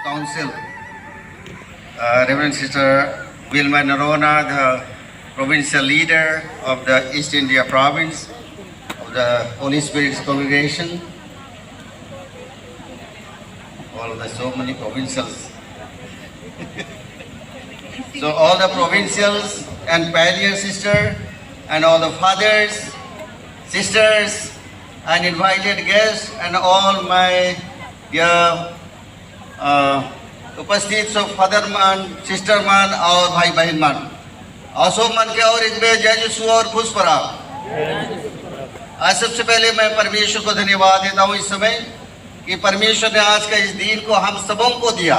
Council, Reverend Sister Wilma Narona, the provincial leader of the East India province of the Holy Spirit's congregation, all of the so many provincials. So all the provincials and pioneer sister and all the fathers, sisters and invited guests and all my dear उपस्थित सब father मान, sister मान और भाई बहन मान आसो मन के और एक बे जय यीशु और खुश परा। आज सबसे पहले मैं परमेश्वर को धन्यवाद देता हूँ इस समय कि परमेश्वर ने आज का इस दिन को हम सबों को दिया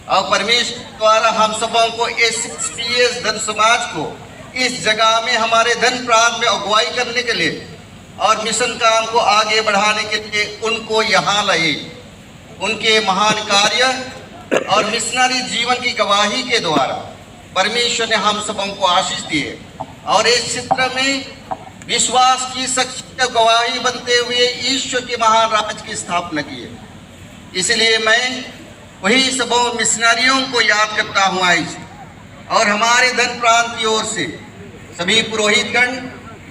और परमेश्वर द्वारा हम सबों को SPS धन समाज को इस जगह में हमारे धन प्रांत में अगुवाई करने के लिए और मिशन काम को आगे बढ़ाने के लिए उनको यहाँ लाए। उनके महान कार्य और मिशनरी जीवन की गवाही के द्वारा परमेश्वर ने हम सबों को आशीष दिए और इस क्षेत्र में विश्वास की सच्ची गवाही बनते हुए ईश्वर के महान राज्य की स्थापना की है। इसलिए मैं वही सबों मिशनरियों को याद करता हूँ आज और हमारे धन प्रांत की ओर से सभी पुरोहितगण,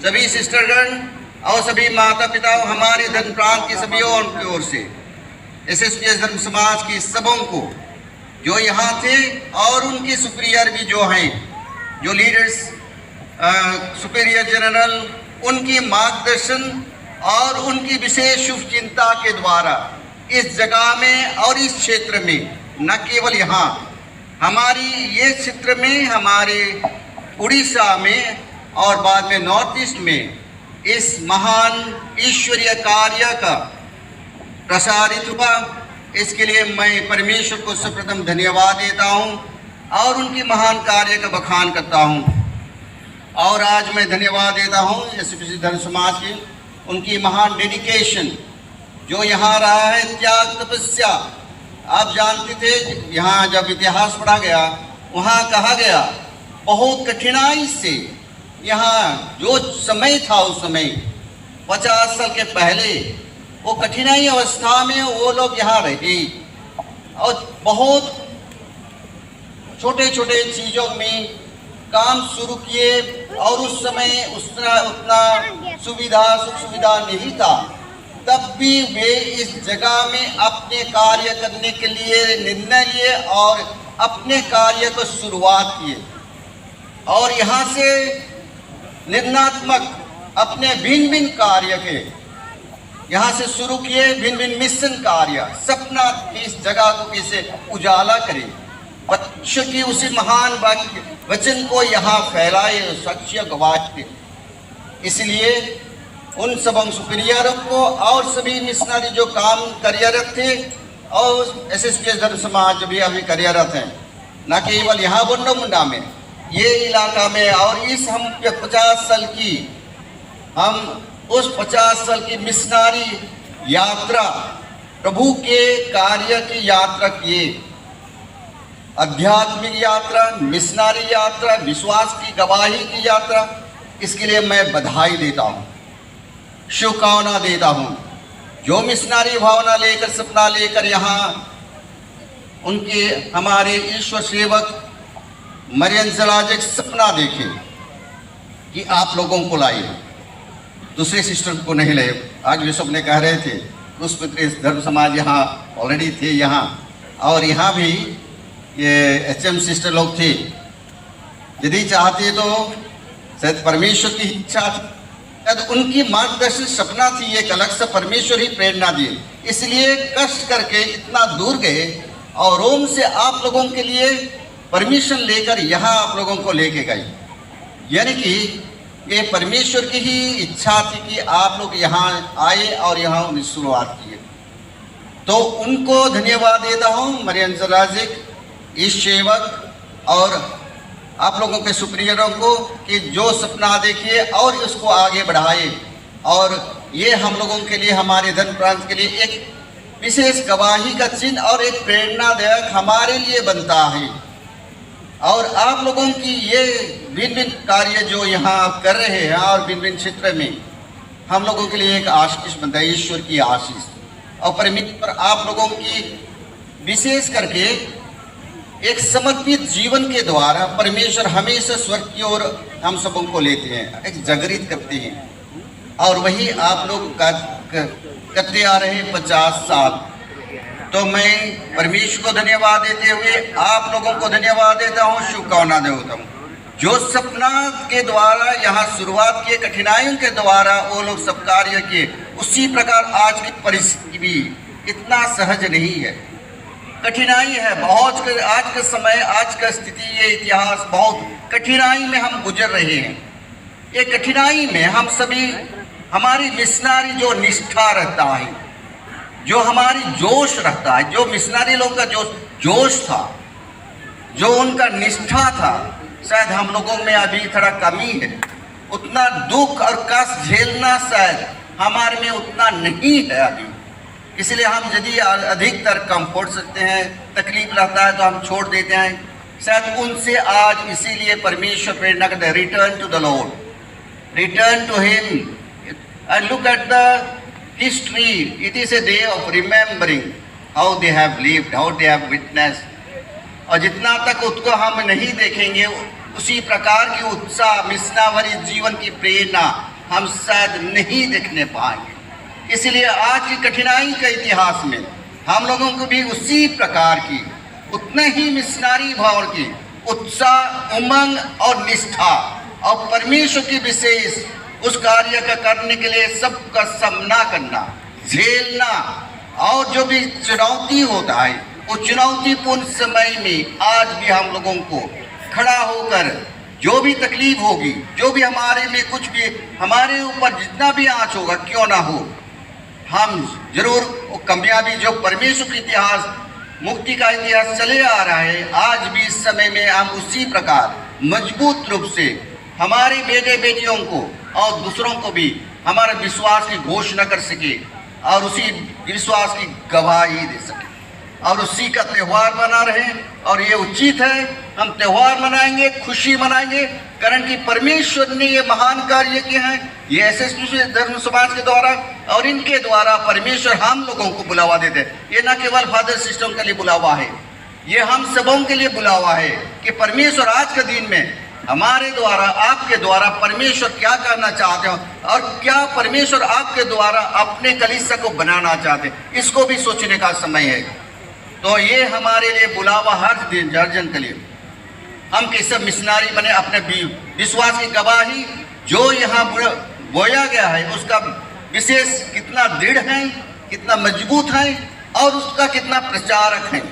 सभी सिस्टरगण और सभी माता पिता हमारे धन प्रांत की सभी की ओर से SSPS धर्म समाज की सबों को जो यहाँ थे और उनके सुपीरियर भी जो हैं, जो लीडर्स सुपीरियर जनरल, उनकी मार्गदर्शन और उनकी विशेष शुभ चिंता के द्वारा इस जगह में और इस क्षेत्र में न केवल यहाँ हमारी ये क्षेत्र में, हमारे उड़ीसा में और बाद में नॉर्थ ईस्ट में इस महान ईश्वरीय कार्य का प्रसारित हुआ। इसके लिए मैं परमेश्वर को सर्वप्रथम धन्यवाद देता हूं और उनकी महान कार्य का बखान करता हूं। और आज मैं धन्यवाद देता हूं SSPS धर्म समाज की उनकी महान डेडिकेशन जो यहाँ रहा है, त्याग तपस्या। आप जानते थे यहाँ जब इतिहास पढ़ा गया वहाँ कहा गया बहुत कठिनाई से यहाँ जो समय था उस समय 50 साल के पहले वो कठिनाई अवस्था में वो लोग यहाँ रहे और बहुत छोटे छोटे चीज़ों में काम शुरू किए और उस समय उतना सुख सुविधा नहीं था, तब भी वे इस जगह में अपने कार्य करने के लिए निर्णय लिए और अपने कार्य को शुरुआत किए और यहाँ से निर्णात्मक अपने भिन्न भिन्न कार्य के यहाँ से शुरू किए, भिन्न भिन्न मिशन कार्य, सपना इस जगह को कैसे उजाला करे, परमेश्वर की उसी महान वाक्य वचन को यहाँ फैलाए, सच्ची गवाही। इसलिए उन सबों सुपीरियरों को और सभी मिशनरी जो काम कार्यरत थे और SSPS धर्म समाज भी अभी कार्यरत हैं, न केवल यहाँ बुंडा मुंडा में, ये इलाका में और इस हम 50 साल की हम उस 50 साल की मिशनरी यात्रा, प्रभु के कार्य की यात्रा किए, आध्यात्मिक यात्रा, मिशनरी यात्रा, विश्वास की गवाही की यात्रा। इसके लिए मैं बधाई देता हूँ, शुभकामना देता हूँ। जो मिशनरी भावना लेकर, सपना लेकर यहाँ उनके हमारे ईश्वर सेवक मरियम जलाजक सपना देखे कि आप लोगों को लाए, दूसरे सिस्टर को नहीं लाए। आज वे सबने कह रहे थे पुष्पत्री धर्म समाज यहाँ ऑलरेडी थे यहाँ और यहाँ भी ये HM सिस्टर लोग थे। यदि चाहते तो शायद परमेश्वर की इच्छा थी, शायद उनकी मार्गदर्शन सपना थी, एक अलग से परमेश्वर ही प्रेरणा दिए, इसलिए कष्ट करके इतना दूर गए और रोम से आप लोगों के लिए परमिशन लेकर यहाँ आप लोगों को लेके गए। यानी कि ये परमेश्वर की ही इच्छा थी कि आप लोग यहाँ आए और यहाँ उनकी शुरुआत की। तो उनको धन्यवाद देता हूँ, मरियम जलाजिक, इस सेवक और आप लोगों के सुपीरियरों को कि जो सपना देखिए और उसको आगे बढ़ाए और ये हम लोगों के लिए, हमारे धन प्रांत के लिए एक विशेष गवाही का चिन्ह और एक प्रेरणादायक हमारे लिए बनता है। और आप लोगों की ये भिन्न भिन्न कार्य जो यहाँ आप कर रहे हैं और भिन्न भिन्न क्षेत्र में हम लोगों के लिए एक आशीष बनता है, ईश्वर की आशीष। और परमेश्वर आप लोगों की विशेष करके एक समर्पित जीवन के द्वारा परमेश्वर हमेशा स्वर्ग की ओर हम सबों को लेते हैं, एक जागृत करते हैं। और वही आप लोग करते आ रहे 50 साल। तो मैं परमेश्वर को धन्यवाद देते हुए आप लोगों को धन्यवाद देता हूँ, शुभकामना देता हूँ। जो सपना के द्वारा यहाँ शुरुआत किए, कठिनाइयों के द्वारा वो लोग सब कार्य किए, उसी प्रकार आज की परिस्थिति भी इतना सहज नहीं है, कठिनाई है बहुत। आज का समय, आज का स्थिति, ये इतिहास बहुत कठिनाई में हम गुजर रहे हैं। ये कठिनाई में हम सभी, हमारी मिशनरी जो निष्ठा रहता है, जो हमारी जोश रहता है, जो मिशनरी लोग का जोश था, जो उनका निष्ठा था, शायद हम लोगों में अभी थोड़ा कमी है। उतना दुख और कष्ट झेलना शायद हमारे में उतना नहीं है अभी। इसलिए हम यदि अधिकतर कंफर्ट सकते हैं, तकलीफ रहता है तो हम छोड़ देते हैं। शायद उनसे आज इसीलिए परमेश्वर प्रेरणा करते हैं, return to the Lord, return to him and look at the history. It is a day of remembering how they have lived, how they have witnessed. और जितना तक उसको हम नहीं देखेंगे, उसी प्रकार की उत्साह, मिशनरी जीवन की प्रेरणा हम शायद नहीं देखने पाएंगे। इसलिए आज की कठिनाई के इतिहास में हम लोगों को भी उसी प्रकार की, उतने ही मिशनरी भाव की उत्साह, उमंग और निष्ठा और परमेश्वर की विशेष उस कार्य का करने के लिए सबका सामना करना, झेलना। और जो भी चुनौती होता है, वो चुनौतीपूर्ण समय में आज भी हम लोगों को खड़ा होकर, जो भी तकलीफ होगी, जो भी हमारे में कुछ भी, हमारे ऊपर जितना भी आँच होगा क्यों ना हो, हम जरूर वो कामयाबी जो परमेश्वर का इतिहास, मुक्ति का इतिहास चले आ रहा है, आज भी इस समय में हम उसी प्रकार मजबूत रूप से हमारे बेटे बेटियों को और दूसरों को भी हमारे विश्वास की घोषणा कर सके और उसी विश्वास की गवाही दे सके और उसी का त्यौहार बना रहे। और ये उचित है, हम त्यौहार मनाएंगे, खुशी मनाएंगे, कारण कि परमेश्वर ने ये महान कार्य किए हैं, ये ऐसे धर्म समाज के द्वारा, और इनके द्वारा परमेश्वर हम लोगों को बुलावा देते हैं। ये न केवल फादर सिस्टम के लिए बुलावा है, ये हम सबों के लिए बुलावा है कि परमेश्वर आज के दिन में हमारे द्वारा, आपके द्वारा परमेश्वर क्या करना चाहते हो और क्या परमेश्वर आपके द्वारा अपने कलीसिया को बनाना चाहते हैं, इसको भी सोचने का समय है। तो ये हमारे लिए बुलावा हर दिन जर्जन के लिए हम कैसे मिशनरी बने, अपने विश्वास की गवाही जो यहाँ बोया गया है उसका विशेष कितना दृढ़ है, कितना मजबूत है और उसका कितना प्रचारक है।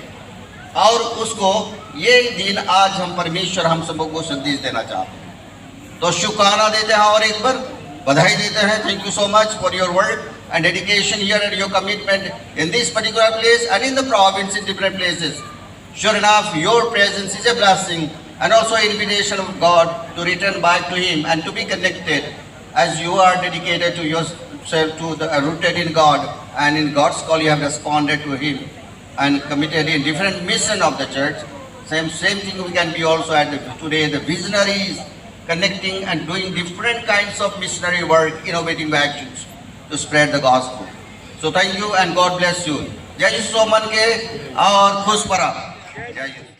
और उसको ये दिन आज हम परमेश्वर हम सबों को संदेश देना चाहते हैं। तो शुभकामना देते हैं और एक बार बधाई देते हैं। Thank you so much for your work and dedication here and your commitment in this particular place and in the province in different places. Sure enough, your presence is a blessing and also an invitation of God to return back to Him and to be connected as you are dedicated to yourself, to the rooted in God, and in God's call you have responded to Him and committed in different mission of the church. Same thing we can be also at today, the visionaries connecting and doing different kinds of missionary work, innovative actions to spread the gospel. So thank you and God bless you. जय यीशु मन के और खुश परा। जय यीशु।